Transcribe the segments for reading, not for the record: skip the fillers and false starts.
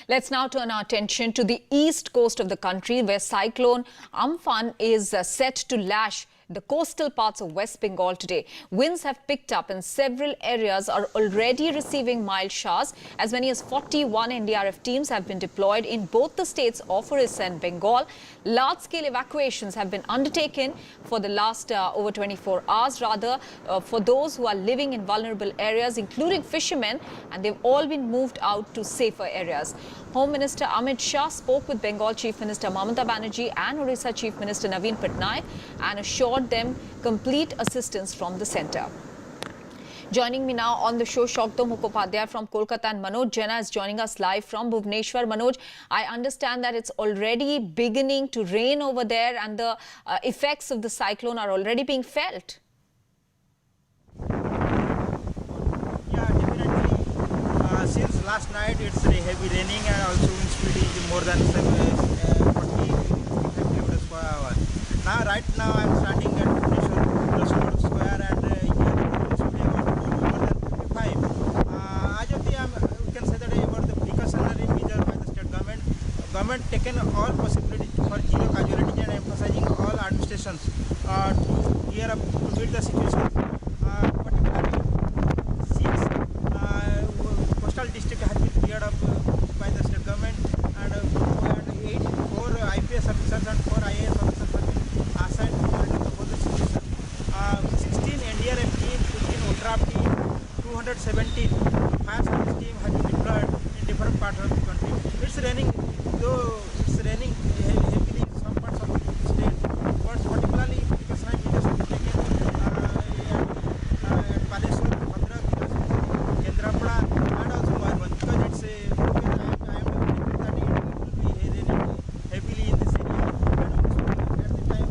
Let's now turn our attention to the east coast of the country, where Cyclone Amphan is set to lash the coastal parts of West Bengal today. Winds have picked up and several areas are already receiving mild showers. As many as 41 NDRF teams have been deployed in both the states of Odisha and Bengal. Large-scale evacuations have been undertaken for the last over 24 hours, for those who are living in vulnerable areas, including fishermen, and they've all been moved out to safer areas. Home Minister Amit Shah spoke with Bengal Chief Minister Mamata Banerjee and Odisha Chief Minister Naveen Patnaik and assured them complete assistance from the centre. Joining me now on the show, Shokto Mukhopadhyay from Kolkata and Manoj Jena is joining us live from Bhubaneswar. Manoj, I understand that it's already beginning to rain over there and the effects of the cyclone are already being felt. Yeah, definitely. Since last night it's heavy raining and also wind speed is more than 40 kilometers per hour. Right now I'm standing at Bhubaneswar Square and here the wind speed about more than 55. As of the we can say that about the precautionary measure by the state government. Government taken all possibilities for zero casualty and emphasizing all administrations to gear up to meet the situation. Particularly since coastal district has been cleared up by the state government and 4 IPS officers and 4 IAS officers have been assigned to monitor for the situation. 16 NDRF team, 15 OTRAF team, 217 fire service team has been deployed in different parts of the country. It's raining, though it's raining heavily in some parts of the state, but particularly precautionary measures have been taken at Palesur, Bhadrak, Kendrapada and also Moyurbanj, because it's I am predicting that it will be raining heavily in this area. And also at the time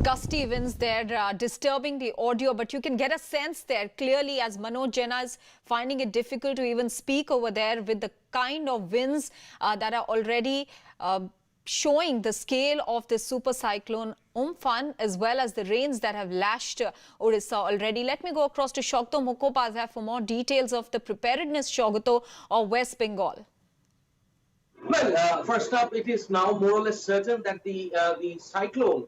Gusty winds there disturbing the audio, but you can get a sense there clearly as Manoj Jena is finding it difficult to even speak over there with the kind of winds that are already showing the scale of this super cyclone Amphan, as well as the rains that have lashed Odisha already. Let me go across to Shokto Mukhopadhyay for more details of the preparedness, Shogto, of West Bengal. Well, first up, it is now more or less certain that the cyclone,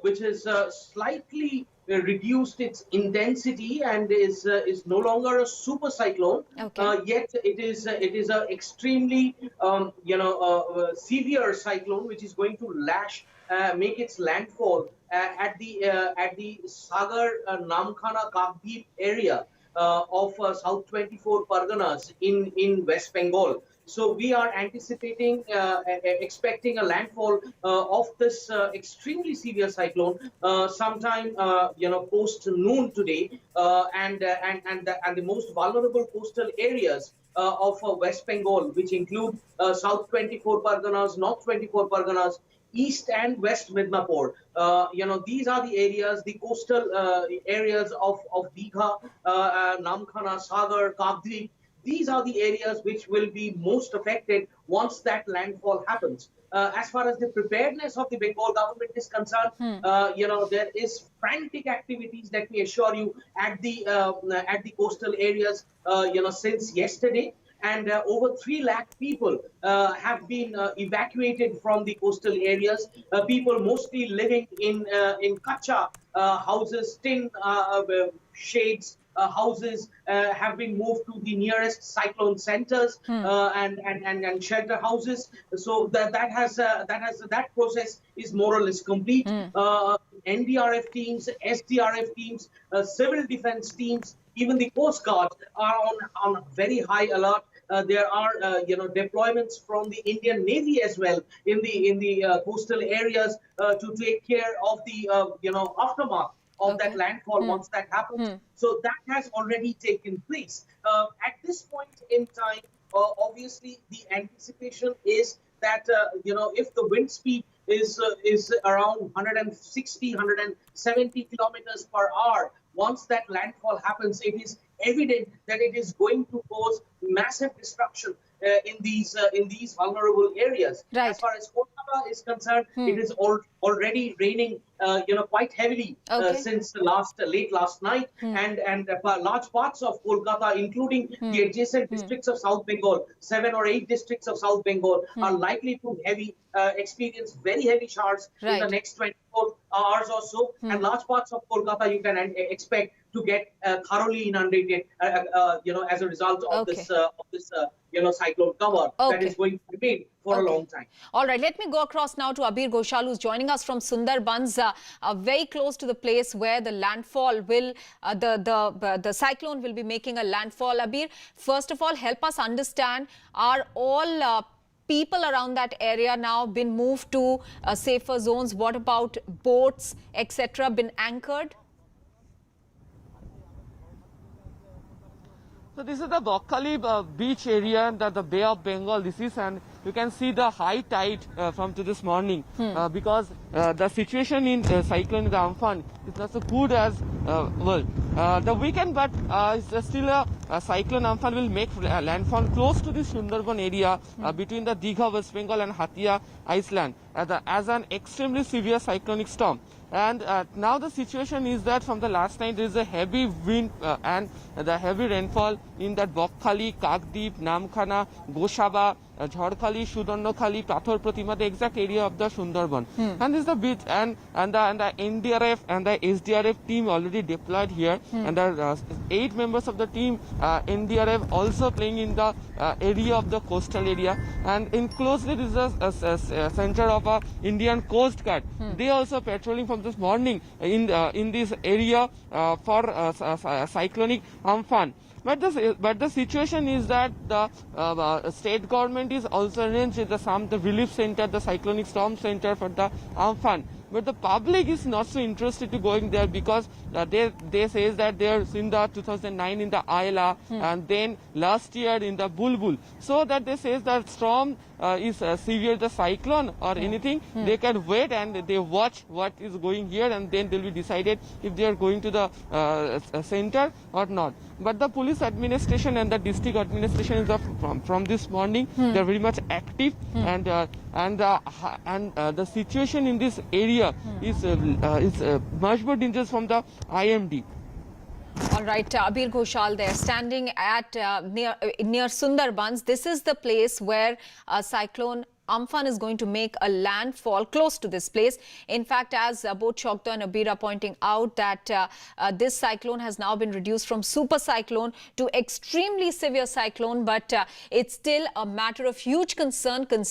which has slightly reduced its intensity and is no longer a super cyclone. Okay. Yet it is a extremely severe cyclone which is going to make its landfall at the Sagar Namkhana Kakdeep area of South 24 Parganas in West Bengal. So we are anticipating, expecting a landfall of this extremely severe cyclone sometime, post noon today, and the most vulnerable coastal areas of West Bengal, which include South 24 Parganas, North 24 Parganas, East and West Midnapore. These are the areas, the coastal areas of Digha, Namkhana, Sagar, Kakdeep. These are the areas which will be most affected once that landfall happens. As far as the preparedness of the Bengal government is concerned, there is frantic activities, let me assure you, at the coastal areas, since yesterday. And over 3 lakh people have been evacuated from the coastal areas. People mostly living in kacha houses, tin shades. Houses have been moved to the nearest cyclone centers and shelter houses. So that process is more or less complete. NDRF teams, SDRF teams, civil defense teams, even the Coast Guard are on very high alert. There are deployments from the Indian Navy as well in the coastal areas to take care of the aftermath of that landfall once that happens. So that has already taken place. At this point in time, obviously the anticipation is that if the wind speed is around 160, 170 kilometers per hour, once that landfall happens, it is evident that it is going to cause massive destruction in these vulnerable areas. Right. As far as Kolkata is concerned, it is already raining, quite heavily Okay. since the late last night, and large parts of Kolkata, including the adjacent districts of South Bengal, 7 or 8 districts of South Bengal, are likely to experience very heavy showers in the Right. next 24 hours or so, and large parts of Kolkata you can expect to get thoroughly inundated, as a result of Okay. this cyclone cover that Okay. is going to remain for a long time. All right, let me go across now to Abir Ghoshal, who's joining us from Sundarbans, very close to the place where the landfall will, the cyclone will be making a landfall. Abir, first of all, help us understand, are all people around that area now been moved to safer zones? What about boats, etc., been anchored? So this is the Bokkali beach area, the Bay of Bengal. This is, and you can see the high tide from to this morning, because the situation in Cyclone Amphan is not so good as the weekend, but it's still a Cyclone Amphan will make landfall close to the Sundarban area between the Digha, West Bengal and Hatia, Iceland as an extremely severe cyclonic storm. And now the situation is that from the last night there is a heavy wind and the heavy rainfall in that Bokkali, Kakdeep, Namkhana, Goshaba, Jharkhali, Sudarnokhali, Pathor Pratima, the exact area of the Sundarban. And this is the beach, and the NDRF and the SDRF team already deployed here, and there are 8 members of the team, NDRF also playing in the area of the coastal area, and in closely this is a center of Indian Coast Guard. They also patrolling from this morning in this area for cyclonic Amphan. But the situation is that the state government is also arranged the relief center, the cyclonic storm center for the Amphan. But the public is not so interested to going there because they say that they're in the 2009 in the Ayla and then last year in the Bulbul. So that they say that storm is severe, the cyclone or anything, they can wait and they watch what is going here, and then they'll be decided if they are going to the center or not. But the police administration and the district administration is from this morning, they're very much active, and the situation in this area is much more dangerous from the IMD. All right, Abir Ghoshal there, standing at near Sundarbans. This is the place where Cyclone Amphan is going to make a landfall close to this place. In fact, as both Chokta and Abir are pointing out, that this cyclone has now been reduced from super cyclone to extremely severe cyclone, but it's still a matter of huge concern